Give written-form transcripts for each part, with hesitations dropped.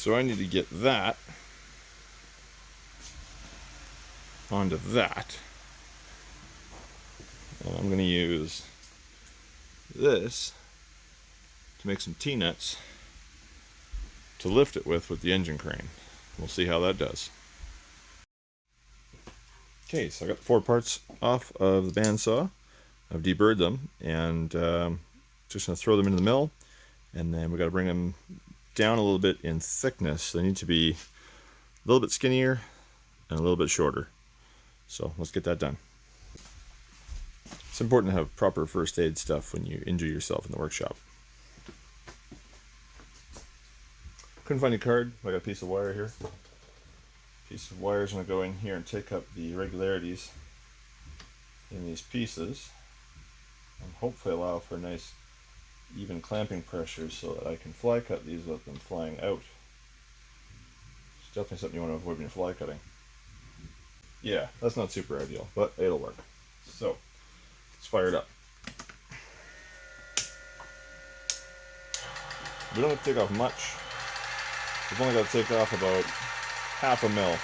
So I need to get that onto that. And I'm going to use this to make some T-nuts to lift it with the engine crane. We'll see how that does. Okay, so I got the 4 parts off of the bandsaw. I've deburred them and just going to throw them into the mill, and then we got to bring them down a little bit in thickness. They need to be a little bit skinnier and a little bit shorter. So let's get that done. It's important to have proper first aid stuff when you injure yourself in the workshop. Couldn't find a card. I got a piece of wire here. Piece of wire is going to go in here and take up the irregularities in these pieces and hopefully allow for a nice even clamping pressure so that I can fly cut these without them flying out. It's definitely something you want to avoid when you're fly cutting. Yeah, that's not super ideal, but it'll work. So, let's fire it up. We don't have to take off much. We've only got to take off about half a mil.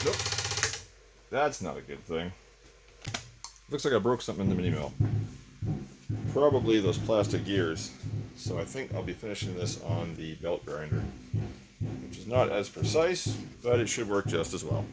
Nope. That's not a good thing. Looks like I broke something in the mini mill. Probably those plastic gears. So I think I'll be finishing this on the belt grinder, which is not as precise, but it should work just as well.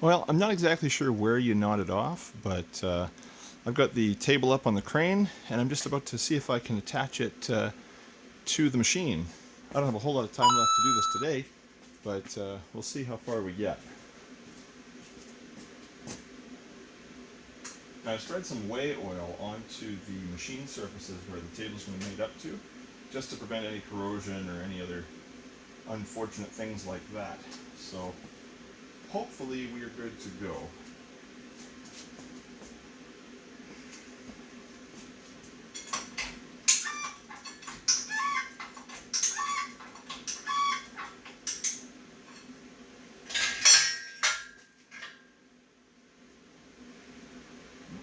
Well, I'm not exactly sure where you knot it off, but I've got the table up on the crane, and I'm just about to see if I can attach it to the machine. I don't have a whole lot of time left to do this today, but we'll see how far we get. Now, I spread some whey oil onto the machine surfaces where the table's going to be made up to, just to prevent any corrosion or any other unfortunate things like that. So hopefully we are good to go.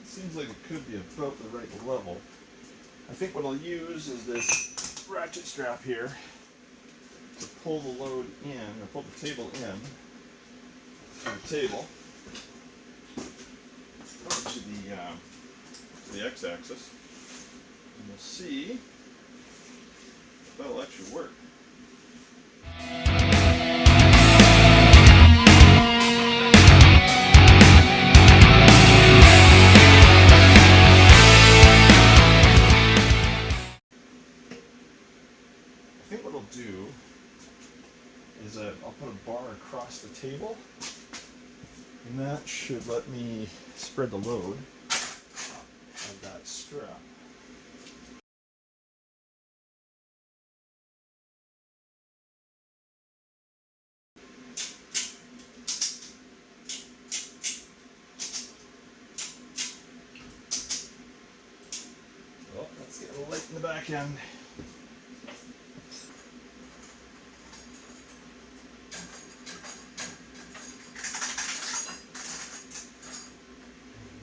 It seems like it could be about the right level. I think what I'll use is this ratchet strap here to pull the load in, or pull the table in to the table to the x-axis, and we'll see if that'll actually work. I think what I'll do is I'll put a bar across the table, and that should let me spread the load of that strap. end.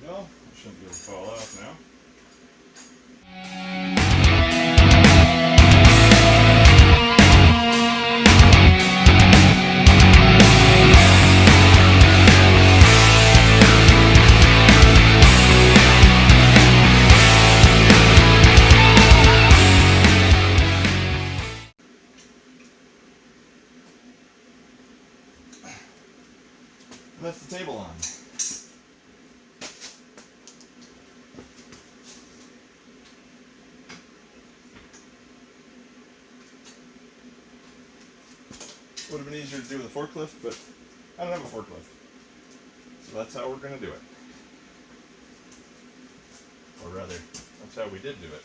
There we go. It shouldn't be able to fall out now. And that's the table on. Would have been easier to do with a forklift, but I don't have a forklift. So that's how we're going to do it. Or rather, that's how we did do it.